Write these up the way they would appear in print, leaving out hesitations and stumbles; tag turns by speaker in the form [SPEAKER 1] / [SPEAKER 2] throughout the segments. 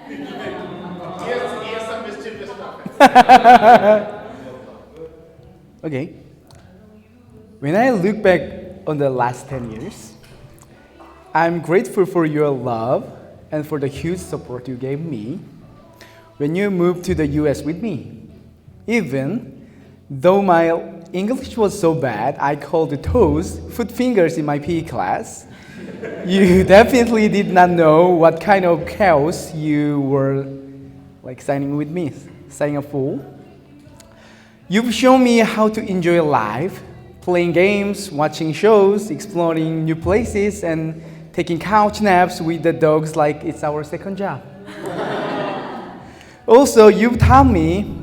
[SPEAKER 1] He has some mischievous pockets.
[SPEAKER 2] Okay. When I look back on the last 10 years, I'm grateful for your love and for the huge support you gave me when you moved to the US with me. Even though my English was so bad, I called the toes foot fingers in my PE class. You definitely did not know what kind of chaos you were like signing up for. You've shown me how to enjoy life, playing games, watching shows, exploring new places, and taking couch naps with the dogs like it's our second job. Also, you've taught me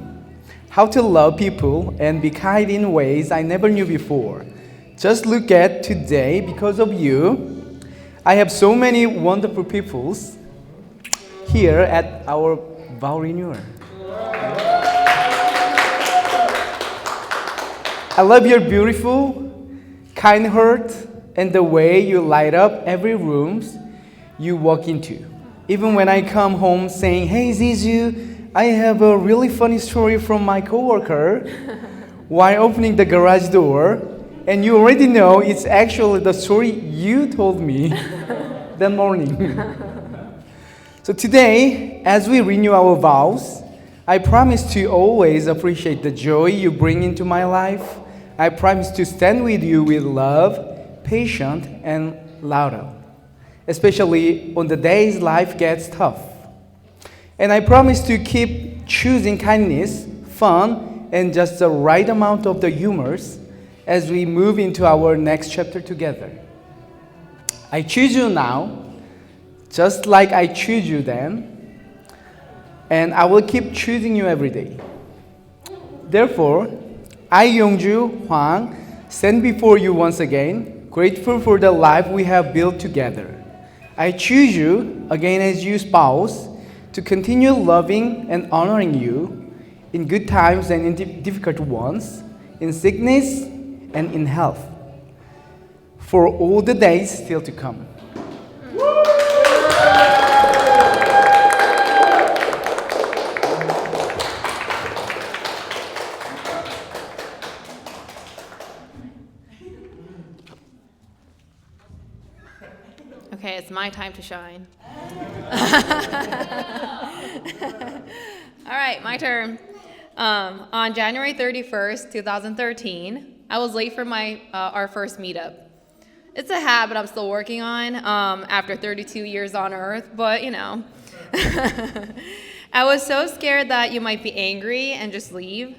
[SPEAKER 2] how to love people and be kind in ways I never knew before. Just look at today, because of you, I have so many wonderful people here at our vow renewal. I love your beautiful, kind heart and the way you light up every room you walk into. Even when I come home saying, "Hey Zeezoo, I have a really funny story from my coworker," while opening the garage door, and you already know it's actually the story you told me that morning. So today, as we renew our vows, I promise to always appreciate the joy you bring into my life. I promise to stand with you with love, patience, and laughter, especially on the days life gets tough. And I promise to keep choosing kindness, fun, and just the right amount of the humors as we move into our next chapter together. I choose you now, just like I choose you then, and I will keep choosing you every day. Therefore, I, Yongju Hwang, stand before you once again, grateful for the life we have built together. I choose you again as your spouse to continue loving and honoring you in good times and in difficult ones, in sickness and in health, for all the days still to come.
[SPEAKER 3] Okay, it's my time to shine. All right, my turn. On January 31st, 2013, I was late for our first meetup. It's a habit I'm still working on after 32 years on Earth, but you know. I was so scared that you might be angry and just leave,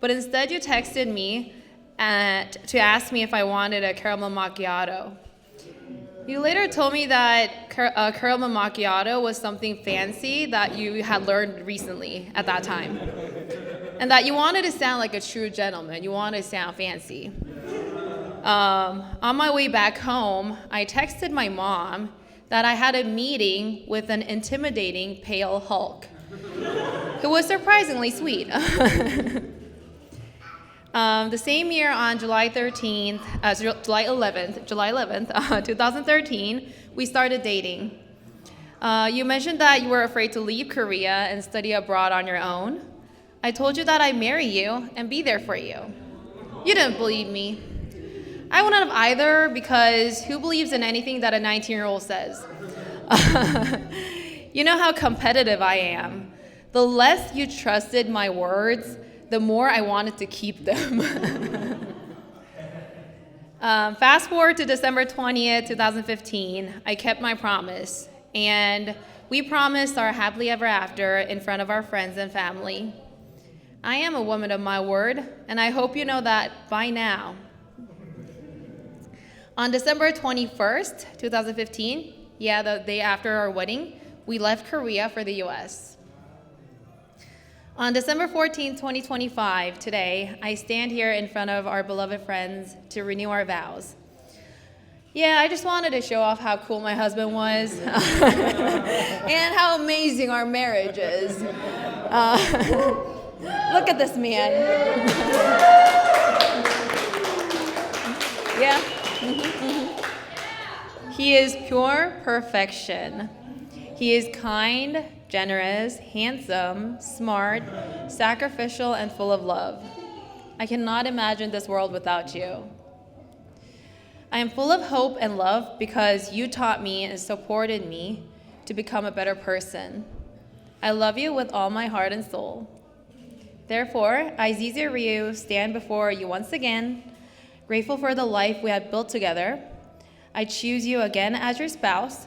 [SPEAKER 3] but instead you texted me to ask me if I wanted a caramel macchiato. You later told me that caramel macchiato was something fancy that you had learned recently at that time. And that you wanted to sound like a true gentleman. You wanted to sound fancy. On my way back home, I texted my mom that I had a meeting with an intimidating pale Hulk, who was surprisingly sweet. The same year on July 11th, 2013, we started dating. You mentioned that you were afraid to leave Korea and study abroad on your own. I told you that I'd marry you and be there for you. You didn't believe me. I wouldn't have either, because who believes in anything that a 19-year-old says? You know how competitive I am. The less you trusted my words, the more I wanted to keep them. Fast forward to December 20th, 2015, I kept my promise, and we promised our happily ever after in front of our friends and family. I am a woman of my word, and I hope you know that by now. On December 21st, 2015, the day after our wedding, we left Korea for the US. On December 14, 2025, today, I stand here in front of our beloved friends to renew our vows. Yeah, I just wanted to show off how cool my husband was and how amazing our marriage is. Look at this man. Yeah. He is pure perfection. He is kind, generous, handsome, smart, sacrificial, and full of love. I cannot imagine this world without you. I am full of hope and love because you taught me and supported me to become a better person. I love you with all my heart and soul. Therefore, I, Zeezoo Ryu, stand before you once again, grateful for the life we have built together. I choose you again as your spouse.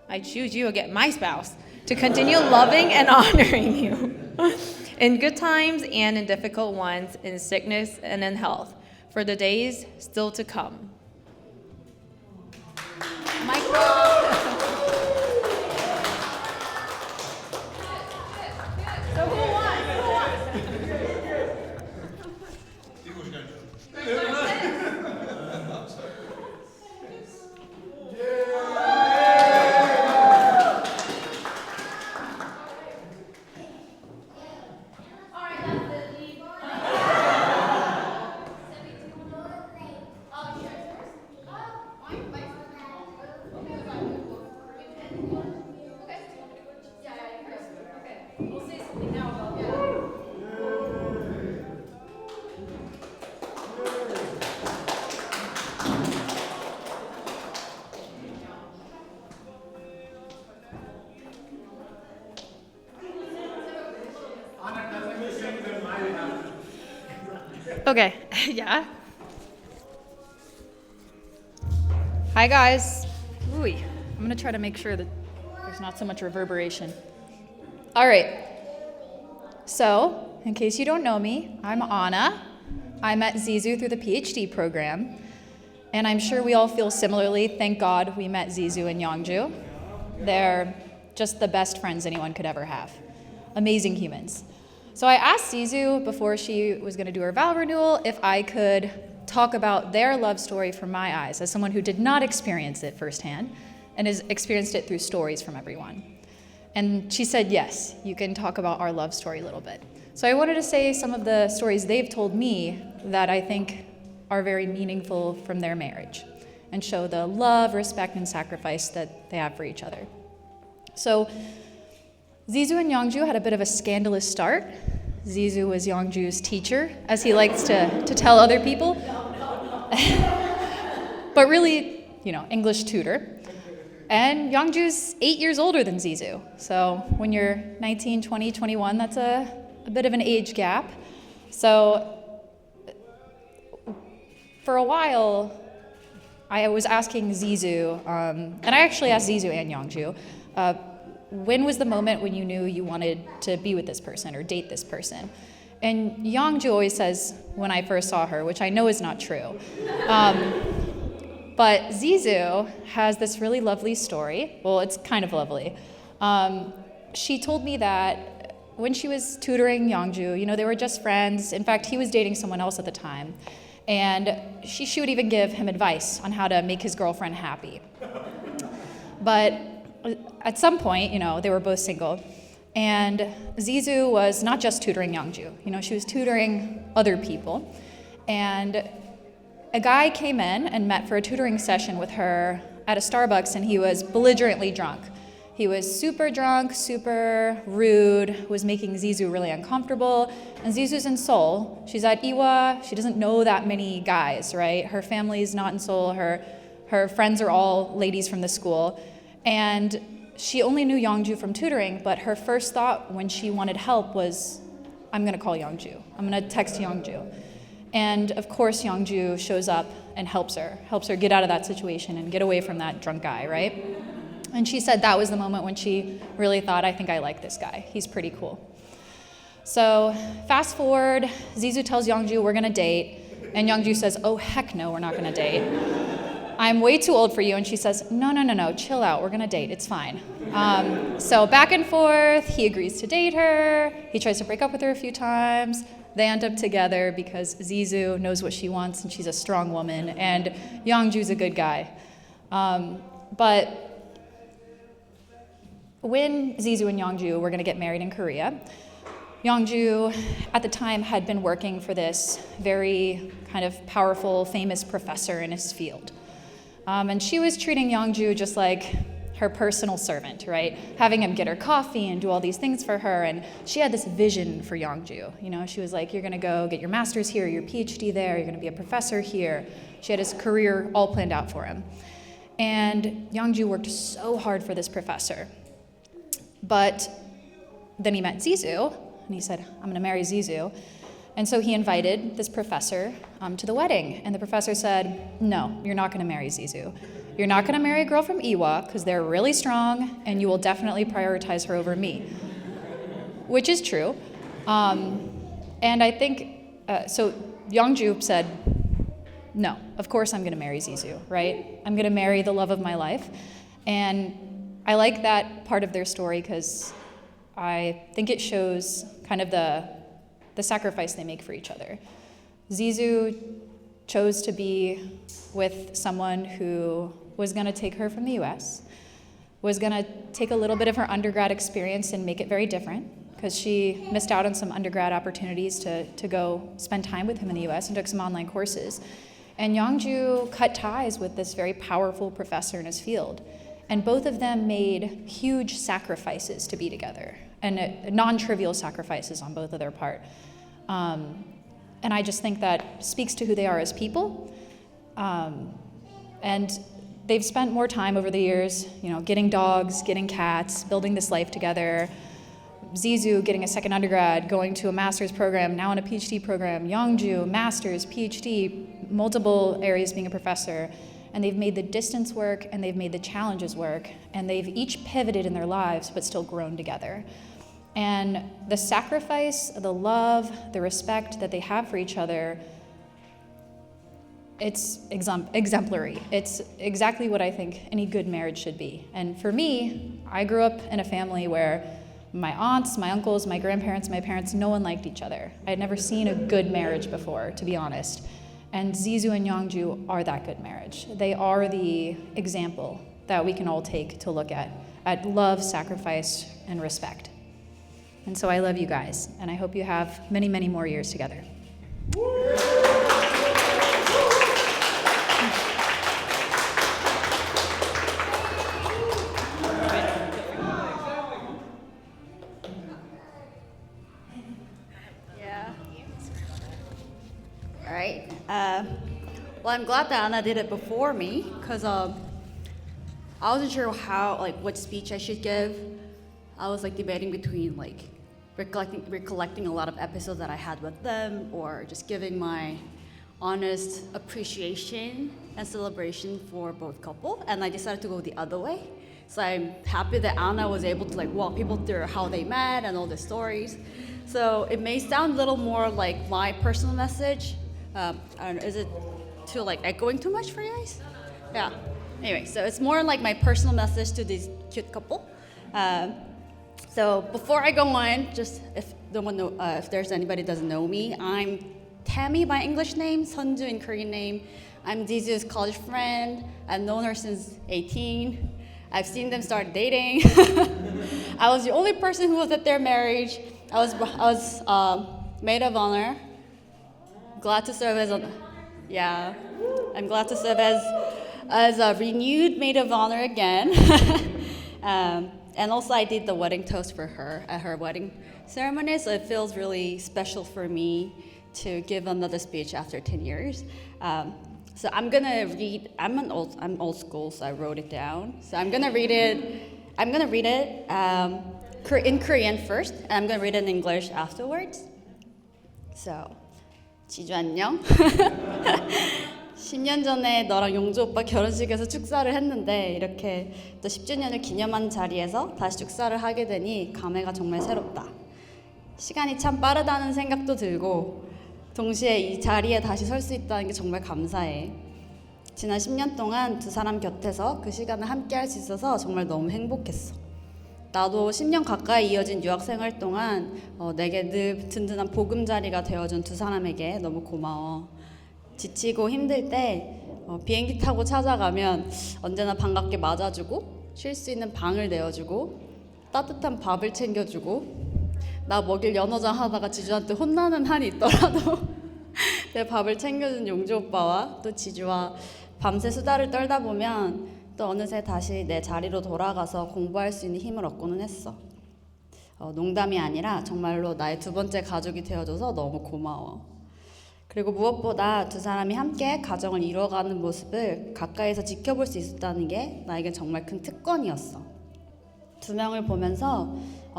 [SPEAKER 3] I choose you again, my spouse, to continue loving and honoring you in good times and in difficult ones, in sickness and in health, for the days still to come. Okay, yeah.
[SPEAKER 4] Hi guys. Ooh, I'm gonna try to make sure that there's not so much reverberation. All right. So, in case you don't know me, I'm Anna. I met Zeezoo through the PhD program, and I'm sure we all feel similarly. Thank God we met Zeezoo and Yongju. They're just the best friends anyone could ever have. Amazing humans. So I asked Zeezoo before she was going to do her vow renewal if I could talk about their love story from my eyes as someone who did not experience it firsthand and has experienced it through stories from everyone. And she said, yes, you can talk about our love story a little bit. So I wanted to say some of the stories they've told me that I think are very meaningful from their marriage and show the love, respect, and sacrifice that they have for each other. So Zeezoo and Yongju had a bit of a scandalous start. Zeezoo was Yongju's teacher, as he likes to tell other people. But really, English tutor. And Yongju's 8 years older than Zeezoo. So when you're 19, 20, 21, that's a bit of an age gap. So for a while, I was asking Zeezoo, and I actually asked Zeezoo and Yongju, when was the moment when you knew you wanted to be with this person or date this person? And Yongju always says, when I first saw her, which I know is not true. But Zeezoo has this really lovely story. Well, it's kind of lovely. She told me that when she was tutoring Yongju, they were just friends. In fact, he was dating someone else at the time. And she would even give him advice on how to make his girlfriend happy. But at some point, they were both single, and Zeezoo was not just tutoring Yongju. She was tutoring other people, and a guy came in and met for a tutoring session with her at a Starbucks, and he was belligerently drunk. He was super drunk, super rude, was making Zeezoo really uncomfortable, and Zeezoo's in Seoul. She's at Iwa. She doesn't know that many guys, right? Her family's not in Seoul. Her friends are all ladies from the school. And she only knew Yongju from tutoring, but her first thought when she wanted help was, I'm going to call Yongju. I'm going to text Yongju. And of course, Yongju shows up and helps her get out of that situation and get away from that drunk guy, right? And she said that was the moment when she really thought, I think I like this guy. He's pretty cool. So fast forward, Zeezoo tells Yongju we're going to date, and Yongju says, oh, heck no, we're not going to date. I'm way too old for you. And she says, no, chill out. We're going to date. It's fine. So back and forth, he agrees to date her. He tries to break up with her a few times. They end up together because Zeezoo knows what she wants and she's a strong woman. And Yongju's a good guy. But when Zeezoo and Yongju were going to get married in Korea, Yongju, at the time, had been working for this very kind of powerful, famous professor in his field. And she was treating Yongju just like her personal servant, right? Having him get her coffee and do all these things for her. And she had this vision for Yongju. You know, she was like, you're gonna go get your master's here, your PhD there, you're gonna be a professor here. She had his career all planned out for him. And Yongju worked so hard for this professor. But then he met Zeezoo, and he said, I'm gonna marry Zeezoo. And so he invited this professor to the wedding. And the professor said, no, you're not gonna marry Zeezoo. You're not gonna marry a girl from Iwa, because they're really strong, and you will definitely prioritize her over me. Which is true. And I think, so Yongju said, no, of course I'm gonna marry Zeezoo, right? I'm gonna marry the love of my life. And I like that part of their story because I think it shows kind of the sacrifice they make for each other. Zeezoo chose to be with someone who was gonna take her from the US, was gonna take a little bit of her undergrad experience and make it very different, because she missed out on some undergrad opportunities to go spend time with him in the US and took some online courses. And Yongju cut ties with this very powerful professor in his field. And both of them made huge sacrifices to be together, and non-trivial sacrifices on both of their part. And I just think that speaks to who they are as people. And they've spent more time over the years, you know, getting dogs, getting cats, building this life together. Zeezoo getting a second undergrad, going to a master's program, now in a PhD program. Yongju, master's, PhD, multiple areas being a professor. And they've made the distance work, and they've made the challenges work, and they've each pivoted in their lives, but still grown together. And the sacrifice, the love, the respect that they have for each other, it's exemplary. It's exactly what I think any good marriage should be. And for me, I grew up in a family where my aunts, my uncles, my grandparents, my parents, no one liked each other. I had never seen a good marriage before, to be honest. And Zeezoo and Yongju are that good marriage. They are the example that we can all take to look at love, sacrifice, and respect. And so I love you guys, and I hope you have many, many more years together.
[SPEAKER 5] All right. Well, I'm glad that Anna did it before me, because I wasn't sure what speech I should give. I was debating between recollecting a lot of episodes that I had with them, or just giving my honest appreciation and celebration for both couple, and I decided to go the other way. So I'm happy that Anna was able to walk people through how they met and all the stories. So it may sound a little more like my personal message. I don't know, is it too echoing too much for you guys? Yeah. Anyway, so it's more like my personal message to this cute couple. So before I go on, just if there's anybody who doesn't know me, I'm Tammy by English name, Sunju in Korean name. I'm Zeezoo's college friend. I've known her since 18. I've seen them start dating. I was the only person who was at their marriage. I was maid of honor. Glad to serve I'm glad to serve as a renewed maid of honor again. And also I did the wedding toast for her at her wedding ceremony, so it feels really special for me to give another speech after 10 years. So I'm gonna read, I'm old school, so I wrote it down. So I'm gonna read it in Korean first, and I'm gonna read it in English afterwards. So, 지주 안녕. 10년 전에 너랑 용주 오빠 결혼식에서 축사를 했는데 이렇게 또 10주년을 기념한 자리에서 다시 축사를 하게 되니 감회가 정말 새롭다. 시간이 참 빠르다는 생각도 들고 동시에 이 자리에 다시 설 수 있다는 게 정말 감사해. 지난 10년 동안 두 사람 곁에서 그 시간을 함께 할 수 있어서 정말 너무 행복했어. 나도 10년 가까이 이어진 유학 생활 동안 내게 늘 든든한 보금자리가 되어준 두 사람에게 너무 고마워. 지치고 힘들 때 비행기 타고 찾아가면 언제나 반갑게 맞아주고 쉴 수 있는 방을 내어주고 따뜻한 밥을 챙겨주고 나 먹일 연어장 하다가 지주한테 혼나는 한이 있더라도 내 밥을 챙겨준 용주 오빠와 또 지주와 밤새 수다를 떨다 보면 또 어느새 다시 내 자리로 돌아가서 공부할 수 있는 힘을 얻고는 했어. 농담이 아니라 정말로 나의 두 번째 가족이 되어줘서 너무 고마워. 그리고 무엇보다 두 사람이 함께 가정을 이루어가는 모습을 가까이서 지켜볼 수 있었다는 게 나에게 정말 큰 특권이었어. 두 명을 보면서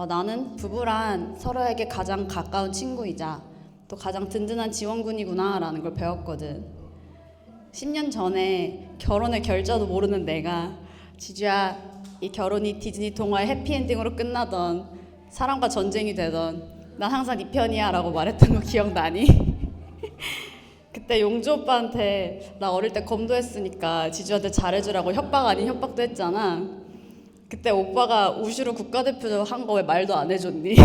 [SPEAKER 5] 나는 부부란 서로에게 가장 가까운 친구이자 또 가장 든든한 지원군이구나 라는 걸 배웠거든. 10년 전에 결혼의 결자도 모르는 내가 지주야, 이 결혼이 디즈니 동화의 해피엔딩으로 끝나던 사랑과 전쟁이 되던 난 항상 네 편이야 라고 말했던 거 기억나니? 그때 용주 오빠한테 나 어릴 때 검도했으니까 지주한테 잘해주라고 협박 아닌 협박도 했잖아. 그때 오빠가 우슈로 국가대표 한 거 왜 말도 안 해줬니?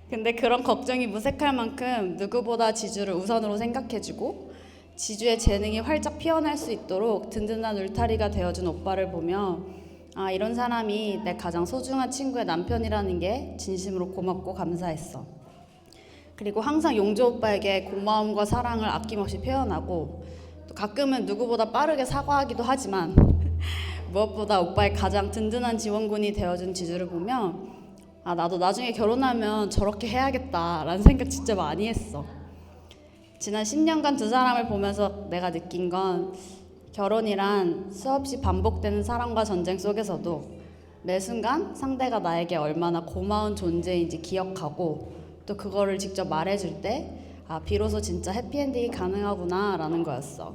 [SPEAKER 5] 근데 그런 걱정이 무색할 만큼 누구보다 지주를 우선으로 생각해주고 지주의 재능이 활짝 피어날 수 있도록 든든한 울타리가 되어준 오빠를 보며 아, 이런 사람이 내 가장 소중한 친구의 남편이라는 게 진심으로 고맙고 감사했어. 그리고 항상 용주 오빠에게 고마움과 사랑을 아낌없이 표현하고 또 가끔은 누구보다 빠르게 사과하기도 하지만 무엇보다 오빠의 가장 든든한 지원군이 되어준 지주를 보며 아, 나도 나중에 결혼하면 저렇게 해야겠다라는 생각 진짜 많이 했어. 지난 10년간 두 사람을 보면서 내가 느낀 건 결혼이란 수없이 반복되는 사랑과 전쟁 속에서도 매 순간 상대가 나에게 얼마나 고마운 존재인지 기억하고 또 그거를 직접 말해줄 때 아, 비로소 진짜 해피엔딩이 가능하구나 라는 거였어.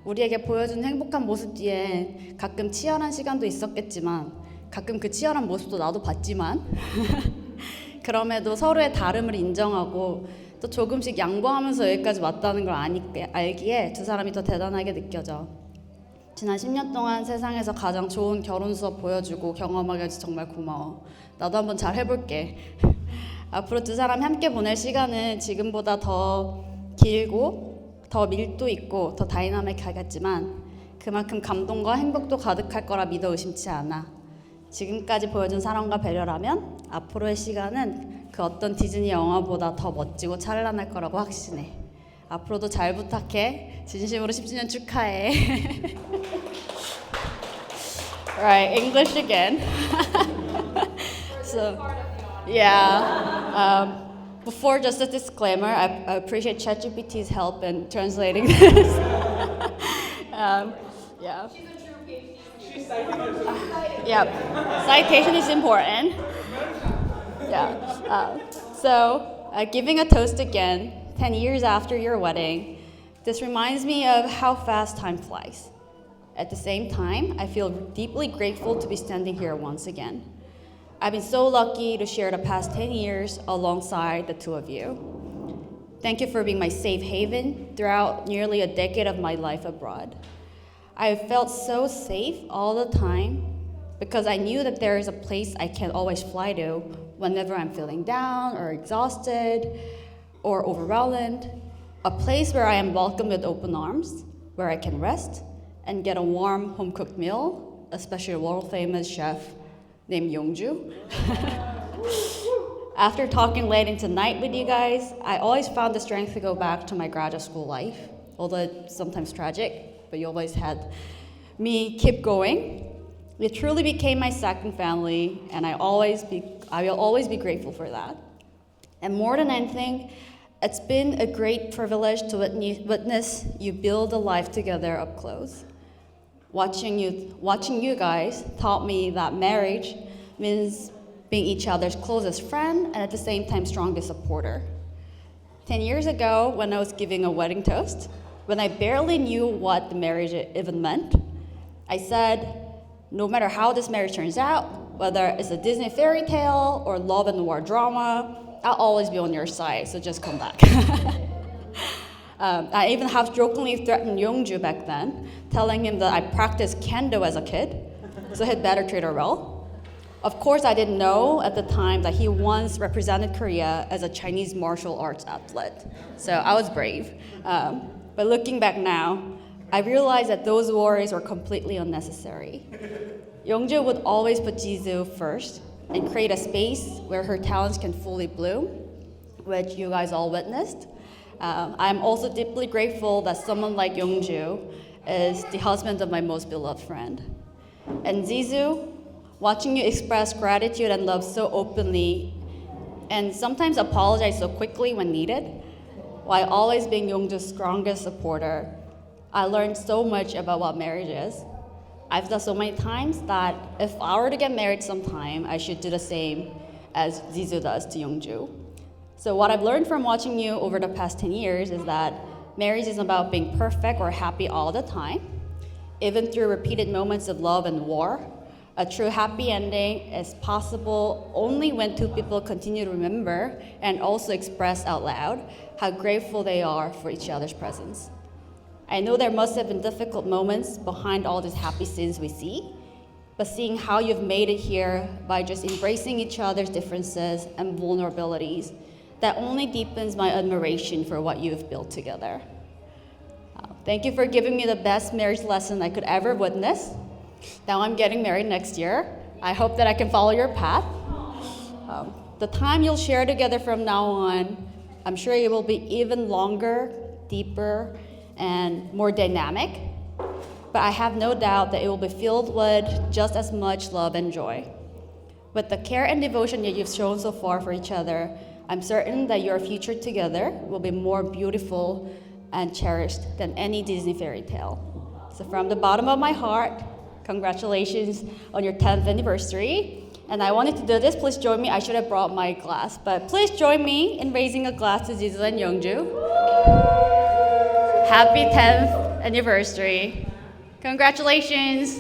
[SPEAKER 5] 우리에게 보여준 행복한 모습 뒤에 가끔 치열한 시간도 있었겠지만 가끔 그 치열한 모습도 나도 봤지만 그럼에도 서로의 다름을 인정하고 또 조금씩 양보하면서 여기까지 왔다는 걸 알기에 두 사람이 더 대단하게 느껴져. 지난 10년 동안 세상에서 가장 좋은 결혼 수업 보여주고 경험하게 해서 정말 고마워. 나도 한번 잘 해볼게. 앞으로 두 사람이 함께 보낼 시간은 지금보다 더 길고 더 밀도 있고 더 다이나믹하겠지만 그만큼 감동과 행복도 가득할 거라 믿어 의심치 않아. 지금까지 보여준 사랑과 배려라면 앞으로의 시간은 그 어떤 디즈니 영화보다 더 멋지고 찬란할 거라고 확신해. 앞으로도 잘 부탁해. 진심으로 10주년 축하해. Right, English again. So, yeah. Before, just a disclaimer, I appreciate ChatGPT's help in translating this. Yeah. Yeah, citation is important. Yeah. Giving a toast again, 10 years after your wedding, this reminds me of how fast time flies. At the same time, I feel deeply grateful to be standing here once again. I've been so lucky to share the past 10 years alongside the two of you. Thank you for being my safe haven throughout nearly a decade of my life abroad. I felt so safe all the time because I knew that there is a place I can always fly to whenever I'm feeling down or exhausted or overwhelmed, a place where I am welcomed with open arms, where I can rest and get a warm home-cooked meal, especially a world-famous chef named Yongju. After talking late into night with you guys, I always found the strength to go back to my graduate school life, although it's sometimes tragic. But you always had me keep going. It truly became my second family, and I will always be grateful for that. And more than anything, it's been a great privilege to witness you build a life together up close. Watching you guys taught me that marriage means being each other's closest friend and at the same time strongest supporter. 10 years ago, when I was giving a wedding toast, when I barely knew what the marriage even meant, I said, no matter how this marriage turns out, whether it's a Disney fairy tale or love and war drama, I'll always be on your side, so just come back. I even half jokingly threatened Yongju back then, telling him that I practiced kendo as a kid, so he'd better treat her well. Of course, I didn't know at the time that he once represented Korea as a Chinese martial arts athlete, so I was brave. But looking back now, I realized that those worries were completely unnecessary. Yongju would always put Zeezoo first and create a space where her talents can fully bloom, which you guys all witnessed. I'm also deeply grateful that someone like Yongju is the husband of my most beloved friend. And Zeezoo, watching you express gratitude and love so openly and sometimes apologize so quickly when needed, while always being Yongju's strongest supporter, I learned so much about what marriage is. I've done so many times that if I were to get married sometime, I should do the same as Zeezoo does to Yongju. So what I've learned from watching you over the past 10 years is that marriage isn't about being perfect or happy all the time. Even through repeated moments of love and war, a true happy ending is possible only when two people continue to remember and also express out loud how grateful they are for each other's presence. I know there must have been difficult moments behind all these happy scenes we see, but seeing how you've made it here by just embracing each other's differences and vulnerabilities, that only deepens my admiration for what you've built together. Thank you for giving me the best marriage lesson I could ever witness. Now I'm getting married next year. I hope that I can follow your path. The time you'll share together from now on, I'm sure it will be even longer, deeper, and more dynamic. But I have no doubt that it will be filled with just as much love and joy. With the care and devotion that you've shown so far for each other, I'm certain that your future together will be more beautiful and cherished than any Disney fairy tale. So from the bottom of my heart, congratulations on your 10th anniversary. And I wanted to do this, please join me. I should have brought my glass, but please join me in raising a glass to Zeezoo and Yongju. Happy 10th anniversary. Congratulations.